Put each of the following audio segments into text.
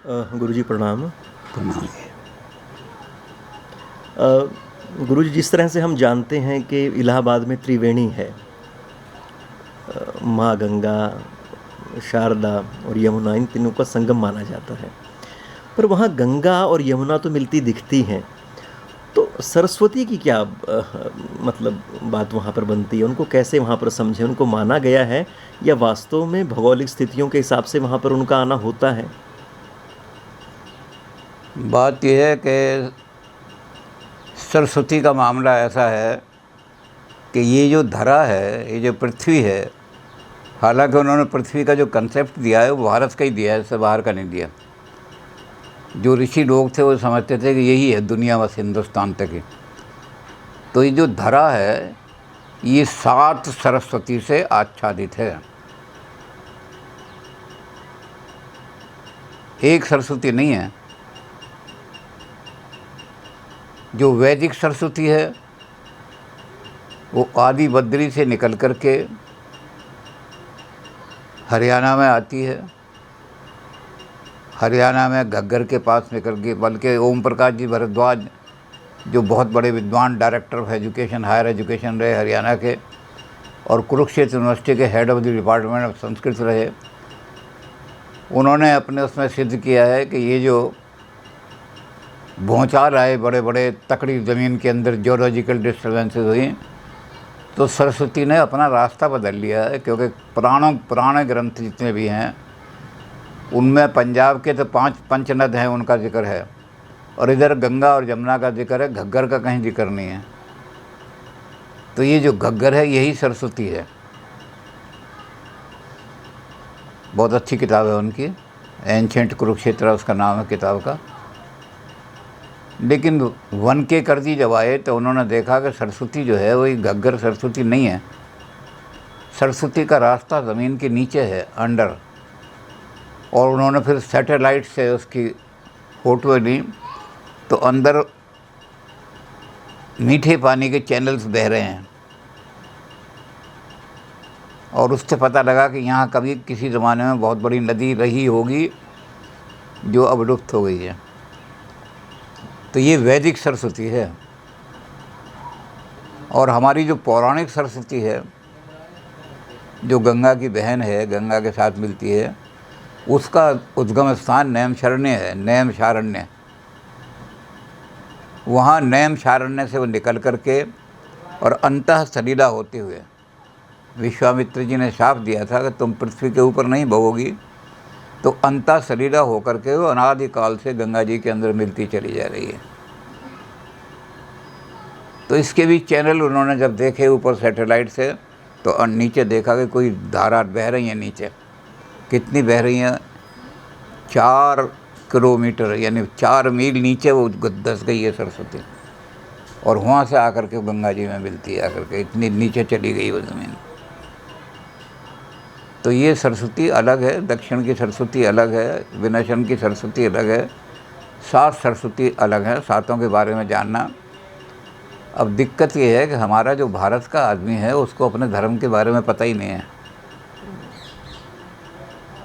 गुरुजी प्रणाम। प्रणाम। गुरुजी, जिस तरह से हम जानते हैं कि इलाहाबाद में त्रिवेणी है, माँ गंगा, शारदा और यमुना, इन तीनों का संगम माना जाता है। पर वहाँ गंगा और यमुना तो मिलती दिखती हैं, तो सरस्वती की क्या मतलब बात वहाँ पर बनती है? उनको कैसे वहाँ पर समझें? उनको माना गया है या वास्तव में भौगोलिक स्थितियों के हिसाब से वहाँ पर उनका आना होता है? बात यह है कि सरस्वती का मामला ऐसा है कि ये जो धरा है, ये जो पृथ्वी है, हालांकि उन्होंने पृथ्वी का जो कंसेप्ट दिया है वो भारत का ही दिया है, इससे बाहर का नहीं दिया। जो ऋषि लोग थे वो समझते थे कि यही है दुनिया, बस हिंदुस्तान तक ही। तो ये जो धरा है ये 7 सरस्वती से आच्छादित है। एक सरस्वती नहीं है। जो वैदिक सरस्वती है वो आदि बद्री से निकल कर के हरियाणा में आती है। हरियाणा में घग्गर के पास निकल के, बल्कि ओम प्रकाश जी भारद्वाज जो बहुत बड़े विद्वान director of education, higher education रहे हरियाणा के, और कुरुक्षेत्र यूनिवर्सिटी के head of the department of Sanskrit रहे, उन्होंने अपने उसमें सिद्ध किया है कि ये जो भूचाल आए, बड़े बड़े तकड़ी ज़मीन के अंदर जियोलॉजिकल डिस्टर्बेंसेस हुई, तो सरस्वती ने अपना रास्ता बदल लिया है। क्योंकि पुराने ग्रंथ जितने भी हैं उनमें पंजाब के तो 5 पंचनद हैं, उनका जिक्र है, और इधर गंगा और जमुना का जिक्र है, घग्गर का कहीं जिक्र नहीं है। तो ये जो घग्गर है यही सरस्वती है। बहुत अच्छी किताब है उनकी, एंशेंट कुरुक्षेत्र उसका नाम है किताब का। लेकिन वन के कर्जी जब आए तो उन्होंने देखा कि सरस्वती जो है वही घग्गर सरस्वती नहीं है। सरस्वती का रास्ता ज़मीन के नीचे है, अंडर। और उन्होंने फिर सैटेलाइट से उसकी फोटो ली, तो अंदर मीठे पानी के चैनल्स बह रहे हैं, और उससे पता लगा कि यहाँ कभी किसी ज़माने में बहुत बड़ी नदी रही होगी जो अब लुप्त हो गई है। तो ये वैदिक सरस्वती है। और हमारी जो पौराणिक सरस्वती है, जो गंगा की बहन है, गंगा के साथ मिलती है, उसका उद्गम स्थान नैमिषारण्य है, नैमिषारण्य। वहाँ नैमिषारण्य से वो निकल करके और अंतः सलीला होते हुए, विश्वामित्र जी ने शाप दिया था कि तुम पृथ्वी के ऊपर नहीं बहोगी, तो अंतः सलीला होकर के वो अनादिकाल से गंगा जी के अंदर मिलती चली जा रही है। तो इसके भी चैनल उन्होंने जब देखे ऊपर सैटेलाइट से, तो नीचे देखा कि कोई धारा बह रही है नीचे। कितनी बह रही हैं? 4 किलोमीटर, यानी 4 मील नीचे वो धस गई है सरस्वती, और वहाँ से आकर के गंगा जी में मिलती है आकर के। इतनी नीचे चली गई वो ज़मीन। तो ये सरस्वती अलग है, दक्षिण की सरस्वती अलग है, विनशन की सरस्वती अलग है, 7 सरस्वती अलग है। 7 के बारे में जानना। अब दिक्कत ये है कि हमारा जो भारत का आदमी है उसको अपने धर्म के बारे में पता ही नहीं है,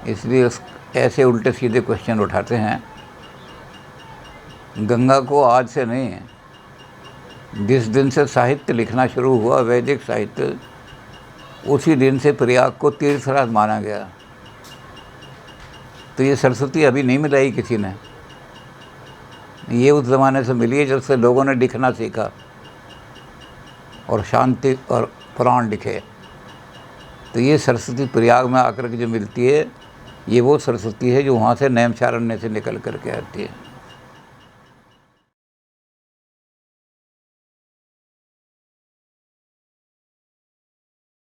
इसलिए ऐसे उल्टे सीधे क्वेश्चन उठाते हैं। गंगा को आज से नहीं है, जिस दिन से साहित्य लिखना शुरू हुआ, वैदिक साहित्य, उसी दिन से प्रयाग को तीर्थराज माना गया। तो ये सरस्वती अभी नहीं मिलाई किसी ने, ये उस ज़माने से मिली है जब से लोगों ने लिखना सीखा और शांति और पुराण लिखे। तो ये सरस्वती प्रयाग में आकर के जो मिलती है, ये वो सरस्वती है जो वहाँ से नैमिषारण्य से निकल करके आती है।